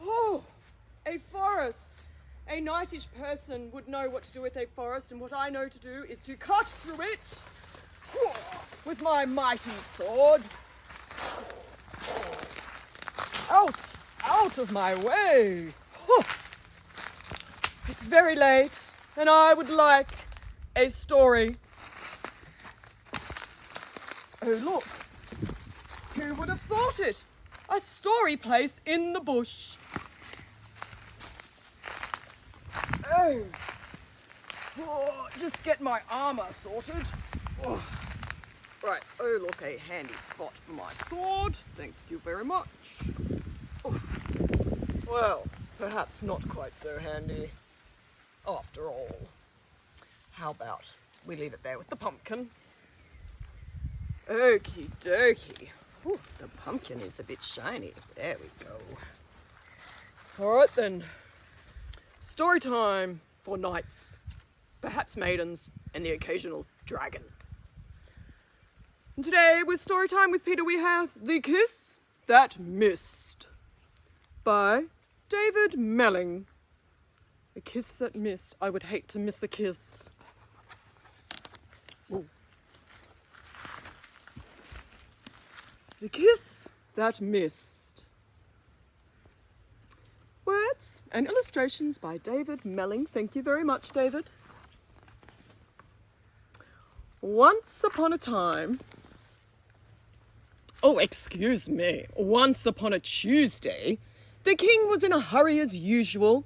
Oh, a forest. A knightish person would know what to do with a forest, and what I know to do is to cut through it with my mighty sword. Out of my way. It's very late, and I would like a story. Oh, look. Who would have thought it? A story place in the bush. Oh, just get my armour sorted. Oh. Right, oh look, a handy spot for my sword. Thank you very much. Oh. Well, perhaps not quite so handy after all. How about we leave it there with the pumpkin? Okie dokie. Ooh, the pumpkin is a bit shiny. There we go. All right then. Story time for knights, perhaps maidens, and the occasional dragon. And today, with story time with Peter, we have The Kiss That Missed by David Melling. A kiss that missed. I would hate to miss a kiss. Ooh. The Kiss That Missed. Words and illustrations by David Melling. Thank you very much, David. Once upon a time... Oh, excuse me. Once upon a Tuesday, the king was in a hurry as usual.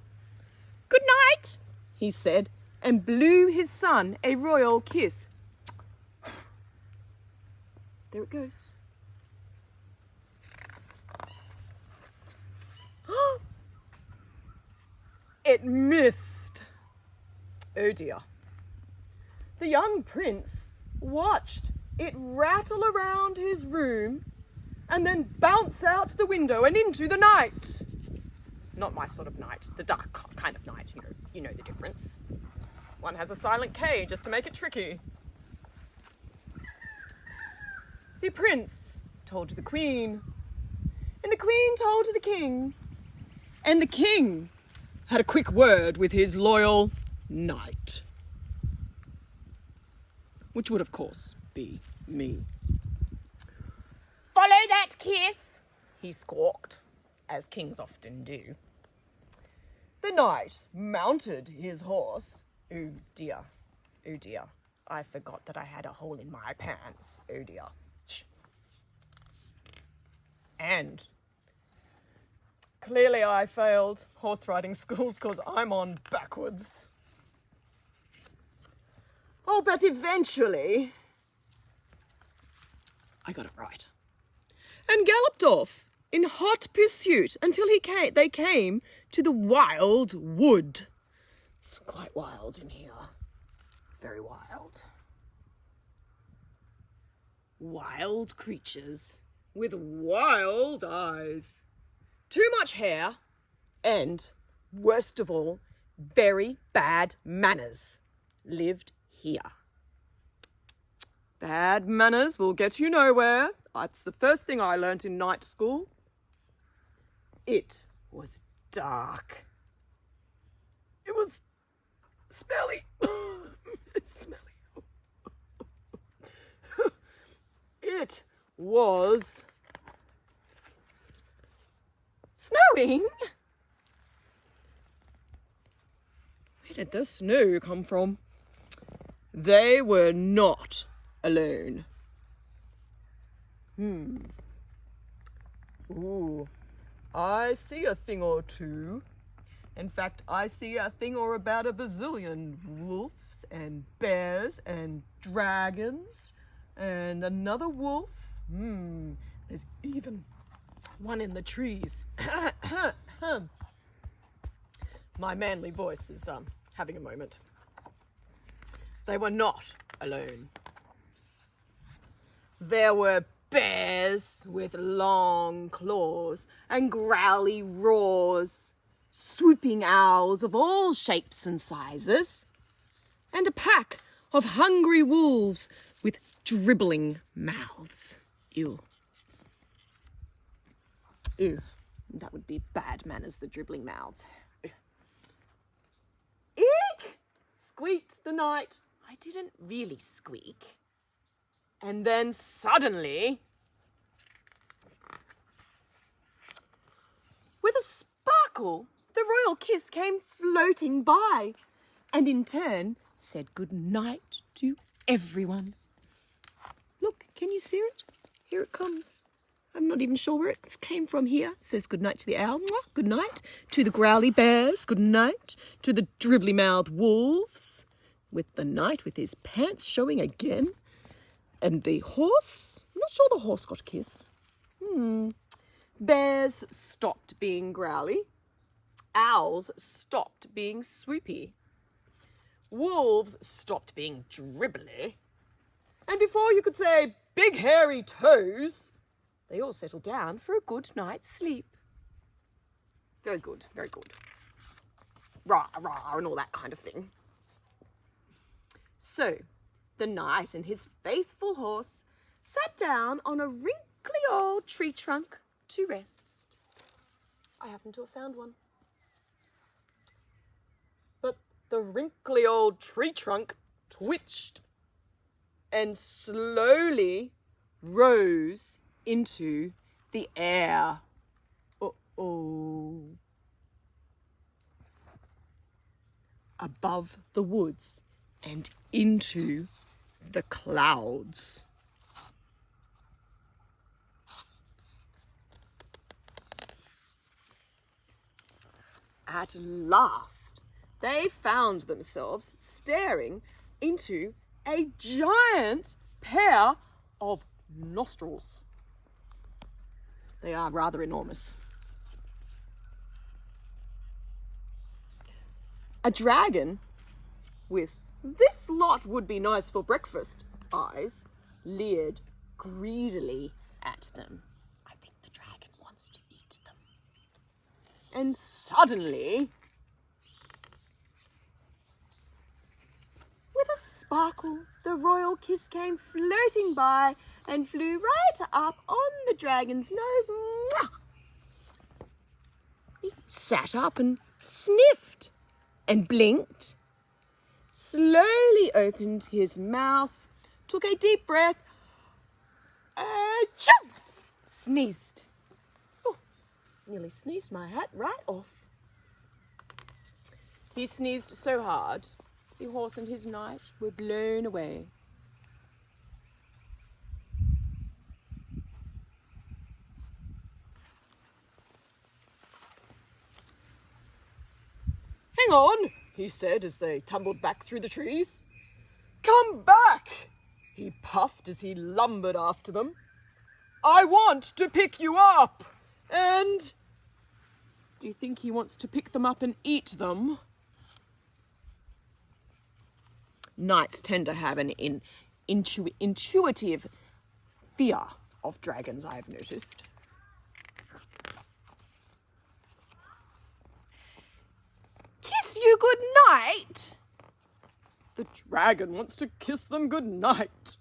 "Good night," he said, and blew his son a royal kiss. There it goes. It missed. Oh dear. The young prince watched it rattle around his room and then bounce out the window and into the night. Not my sort of night, the dark kind of night, you know the difference. One has a silent K just to make it tricky. The prince told the queen, and the queen told the king, and the king had a quick word with his loyal knight. Which would, of course, be me. "Follow that kiss," he squawked, as kings often do. The knight mounted his horse. Oh dear, I forgot that I had a hole in my pants. Oh dear. And clearly I failed horse riding schools because I'm on backwards. Oh, but eventually I got it right. And galloped off in hot pursuit until they came to the wild wood. It's quite wild in here. Very wild. Wild creatures with wild eyes. Too much hair and, worst of all, very bad manners lived here. Bad manners will get you nowhere. That's the first thing I learnt in night school. It was dark. It was smelly. It's smelly. It was snowing. Where did the snow come from? They were not alone. Ooh, I see a thing or two. In fact, I see a thing or about a bazillion wolves and bears and dragons and another wolf. There's even one in the trees. My manly voice is having a moment. They were not alone. There were bears with long claws and growly roars, swooping owls of all shapes and sizes, and a pack of hungry wolves with dribbling mouths. Ew. Ew. That would be bad manners, the dribbling mouths. Eek! Squeaked the knight. I didn't really squeak. And then suddenly, with a sparkle, the royal kiss came floating by, and in turn said good night to everyone. Look, can you see it? Here it comes. I'm not even sure where it came from here. It says good night to the owl. Good night to the growly bears. Good night to the dribbly-mouthed wolves. With the knight with his pants showing again. And the horse. I'm not sure the horse got a kiss. Bears stopped being growly. Owls stopped being swoopy. Wolves stopped being dribbly. And before you could say big hairy toes, they all settled down for a good night's sleep. Very good, very good. Rah, rah, and all that kind of thing. So, the knight and his faithful horse sat down on a wrinkly old tree trunk to rest. I happen to have found one. But the wrinkly old tree trunk twitched and slowly rose into the air. Uh-oh. Above the woods and into the clouds. At last, they found themselves staring into a giant pair of nostrils. They are rather enormous. A dragon with "this lot would be nice for breakfast" eyes leered greedily at them. I think the dragon wants to eat them. And suddenly, with a sparkle, the royal kiss came floating by and flew right up on the dragon's nose. Mwah! He sat up and sniffed and blinked, slowly opened his mouth, took a deep breath, achoo! Sneezed. Oh, nearly sneezed my hat right off. He sneezed so hard, the horse and his knight were blown away. "Hang on," he said as they tumbled back through the trees. "Come back," he puffed as he lumbered after them. "I want to pick you up." And do you think he wants to pick them up and eat them? Knights tend to have an intuitive fear of dragons, I've noticed. "Kiss you good night." The dragon wants to kiss them good night.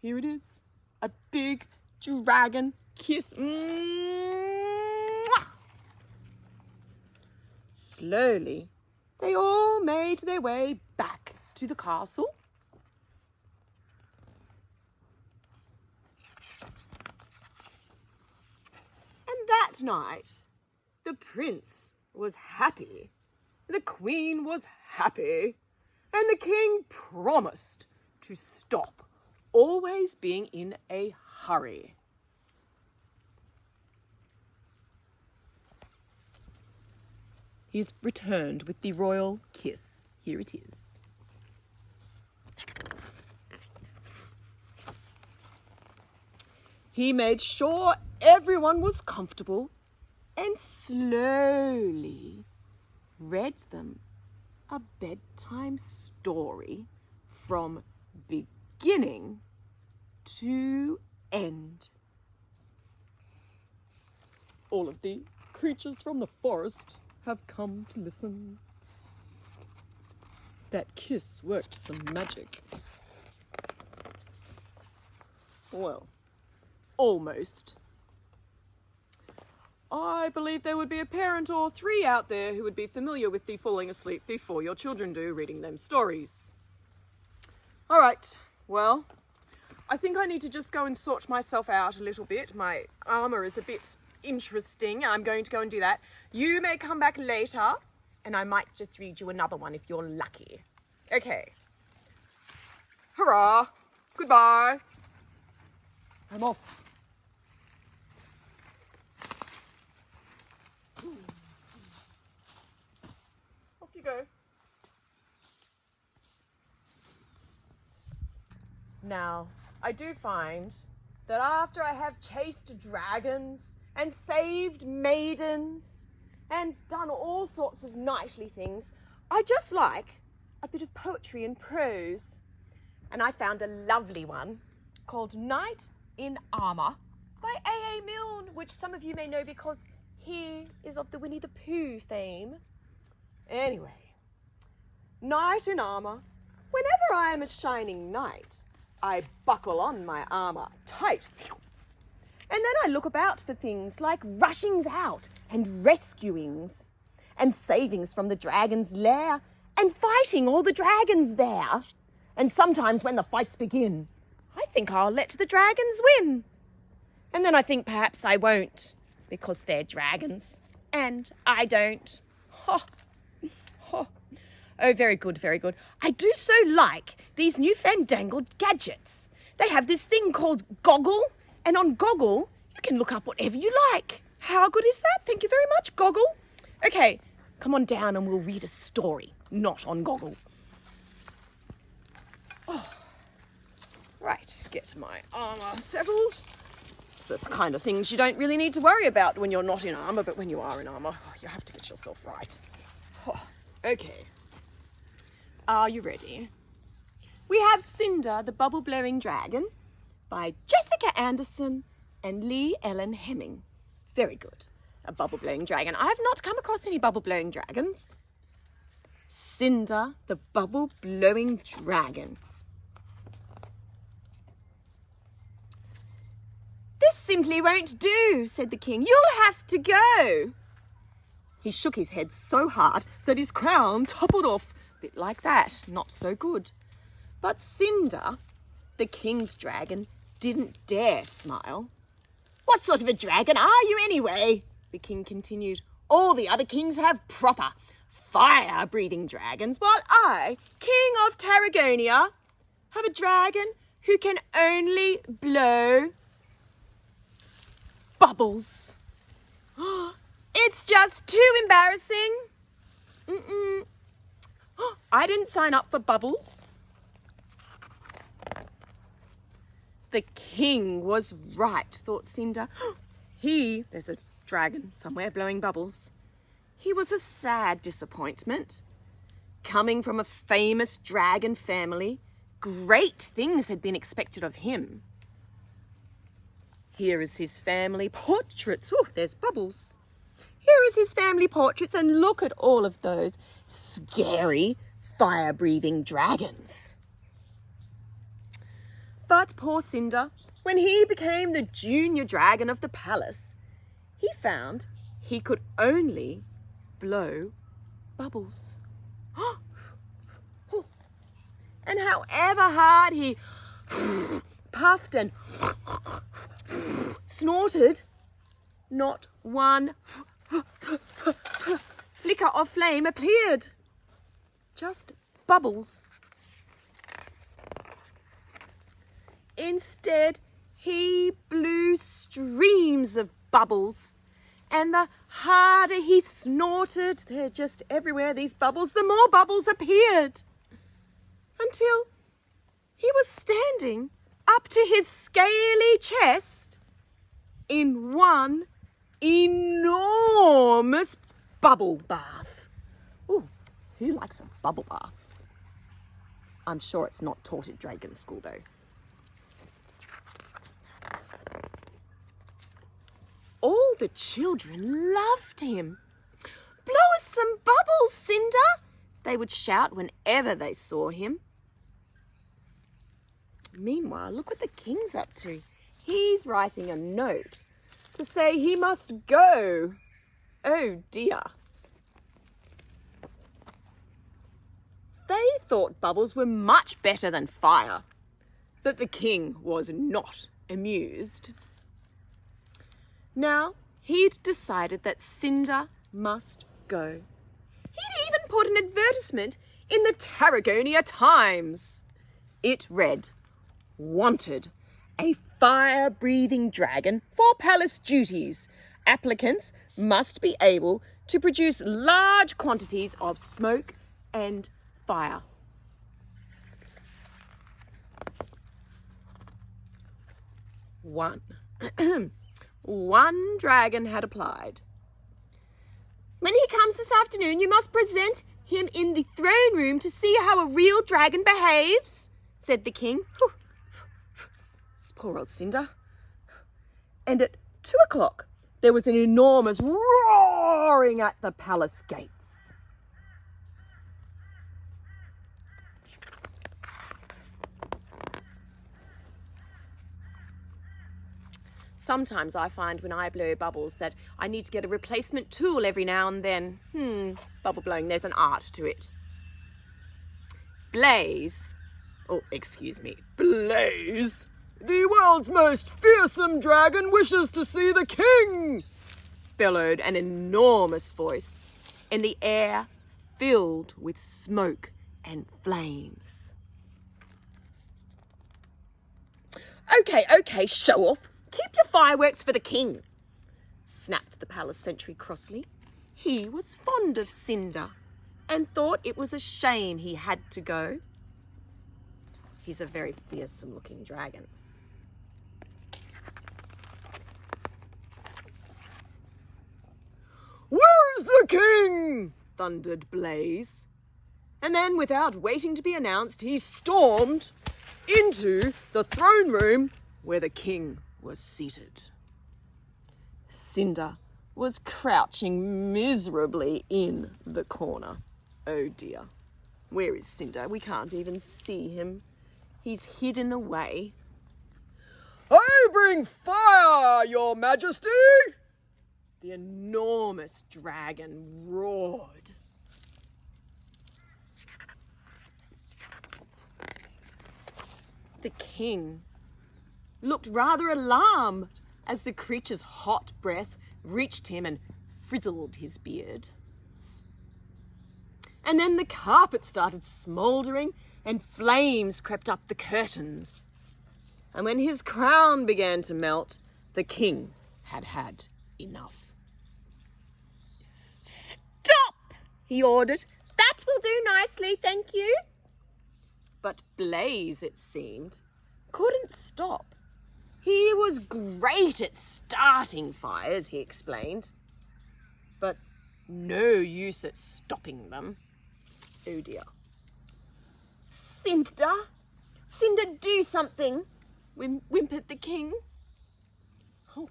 Here it is, a big dragon kiss. Mwah! Slowly, they all made their way back to the castle. And that night, the prince was happy, the queen was happy, and the king promised to stop always being in a hurry. He's returned with the royal kiss. Here it is. He made sure everyone was comfortable and slowly read them a bedtime story from beginning to end. All of the creatures from the forest have come to listen. That kiss worked some magic. Well, almost. I believe there would be a parent or three out there who would be familiar with the falling asleep before your children do, reading them stories. All right, well, I think I need to just go and sort myself out a little bit. My armour is a bit interesting. I'm going to go and do that. You may come back later, and I might just read you another one if you're lucky. Okay. Hurrah! Goodbye. I'm off. Off you go. Now, I do find that after I have chased dragons and saved maidens and done all sorts of knightly things, I just like a bit of poetry and prose. And I found a lovely one called Knight in Armour by A.A. Milne, which some of you may know because he is of the Winnie the Pooh fame. Anyway, Knight in Armour. Whenever I am a shining knight, I buckle on my armour tight. And then I look about for things like rushings out and rescuings and savings from the dragon's lair and fighting all the dragons there. And sometimes when the fights begin, I think I'll let the dragons win. And then I think perhaps I won't, because they're dragons, and I don't. Oh, very good, very good. I do so like these new fandangled gadgets. They have this thing called Goggle, and on Goggle, you can look up whatever you like. How good is that? Thank you very much, Goggle. Okay, come on down and we'll read a story, not on Goggle. Oh, right, get my armour settled. It's the kind of things you don't really need to worry about when you're not in armour, but when you are in armour, you have to get yourself right. Oh, okay. Are you ready? We have Cinder, the Bubble-Blowing Dragon by Jessica Anderson and Lee Ellen Hemming. Very good. A bubble-blowing dragon. I have not come across any bubble-blowing dragons. Cinder, the Bubble-Blowing Dragon. This simply won't do, said the king. You'll have to go. He shook his head so hard that his crown toppled off. A bit like that. Not so good. But Cinder, the king's dragon, didn't dare smile. What sort of a dragon are you anyway? The king continued. All the other kings have proper, fire-breathing dragons, while I, king of Tarragonia, have a dragon who can only blow bubbles. It's just too embarrassing. I didn't sign up for bubbles. The king was right, thought Cinder. There's a dragon somewhere blowing bubbles. He was a sad disappointment. Coming from a famous dragon family, great things had been expected of him. Here is his family portraits. Oh, there's bubbles. Here is his family portraits, and look at all of those scary, fire-breathing dragons. But poor Cinder, when he became the junior dragon of the palace, he found he could only blow bubbles. And however hard he puffed and snorted, not one flicker of flame appeared. Just bubbles. Instead, he blew streams of bubbles. And the harder he snorted, they're just everywhere, these bubbles, the more bubbles appeared. Until he was standing up to his scaly chest in one enormous bubble bath. Ooh, who likes a bubble bath? I'm sure it's not taught at Dragon School, though. All the children loved him. Blow us some bubbles, Cinder, they would shout whenever they saw him. Meanwhile, look what the king's up to. He's writing a note to say he must go. Oh dear. They thought bubbles were much better than fire, but the king was not amused. Now, he'd decided that Cinder must go. He'd even put an advertisement in the Tarragonia Times. It read, "Wanted, a fire-breathing dragon for palace duties. Applicants must be able to produce large quantities of smoke and fire." One dragon had applied. "When he comes this afternoon, you must present him in the throne room to see how a real dragon behaves," said the king. Poor old Cinder. And at 2:00, there was an enormous roaring at the palace gates. Sometimes I find when I blow bubbles that I need to get a replacement tool every now and then. Bubble blowing, there's an art to it. Blaze, "The world's most fearsome dragon wishes to see the king," bellowed an enormous voice, and the air filled with smoke and flames. Okay, show off. Keep your fireworks for the king," snapped the palace sentry crossly. He was fond of Cinder and thought it was a shame he had to go. He's a very fearsome-looking dragon. "Where's the king?" thundered Blaze. And then, without waiting to be announced, he stormed into the throne room where the king was seated. Cinder was crouching miserably in the corner. Oh dear. Where is Cinder? We can't even see him. He's hidden away. "I bring fire, your majesty!" The enormous dragon roared. The king looked rather alarmed as the creature's hot breath reached him and frizzled his beard. And then the carpet started smouldering and flames crept up the curtains. And when his crown began to melt, the king had had enough. "Stop!" he ordered. "That will do nicely, thank you." But Blaze, it seemed, couldn't stop. He was great at starting fires, he explained, but no use at stopping them. Oh dear. Cinder, do something," whimpered the king. Oh,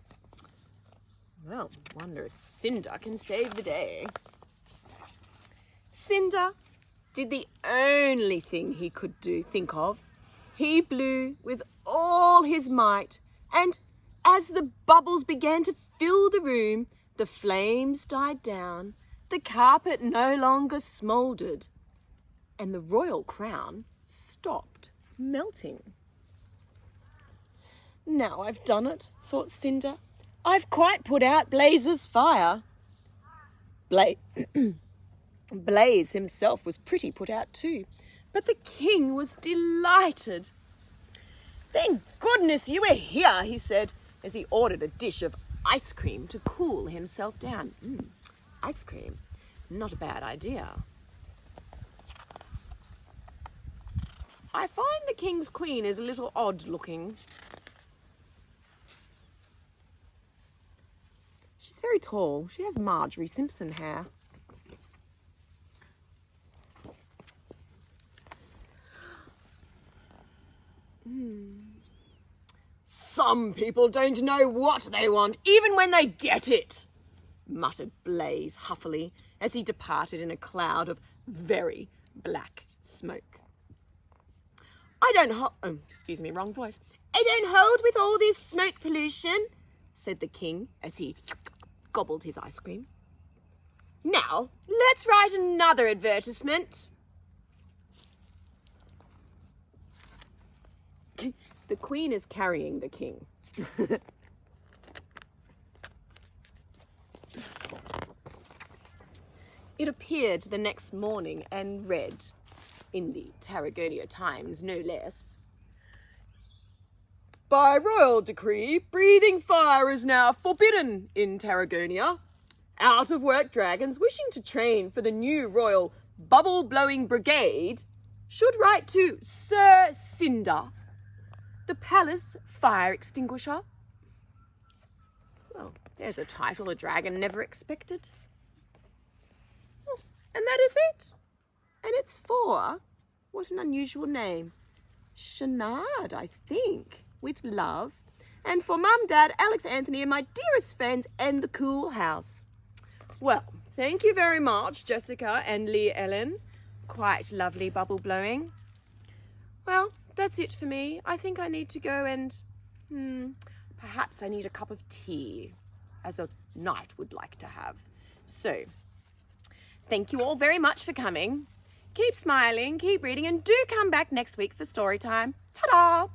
well, wonder if Cinder can save the day. Cinder did the only thing he could think of. He blew with all his might, and as the bubbles began to fill the room, the flames died down, the carpet no longer smouldered, and the royal crown stopped melting. "Now I've done it," thought Cinder. "I've quite put out Blaze's fire." Blaze himself was pretty put out too, but the king was delighted. "Thank goodness you were here," he said, as he ordered a dish of ice cream to cool himself down. Ice cream, not a bad idea. I find the king's queen is a little odd looking. She's very tall. She has Marjorie Simpson hair. "Some people don't know what they want, even when they get it," muttered Blaze huffily as he departed in a cloud of very black smoke. "I don't hold with all this smoke pollution," said the king as he gobbled his ice cream. Now, let's write another advertisement. The queen is carrying the king. It appeared the next morning and read, in the Tarragona Times no less, by royal decree, breathing fire is now forbidden in Tarragona. Out-of-work dragons wishing to train for the new royal bubble-blowing brigade should write to Sir Cinder, the palace fire extinguisher. Well, there's a title a dragon never expected. Oh, and that is it. And it's for, what an unusual name, Shanard, I think, with love. And for Mum, Dad, Alex, Anthony, and my dearest friends, and the cool house. Well, thank you very much, Jessica and Lee Ellen. Quite lovely bubble blowing. Well, that's it for me. I think I need to go and, perhaps I need a cup of tea, as a knight would like to have. So, thank you all very much for coming. Keep smiling, keep reading, and do come back next week for story time. Ta-da!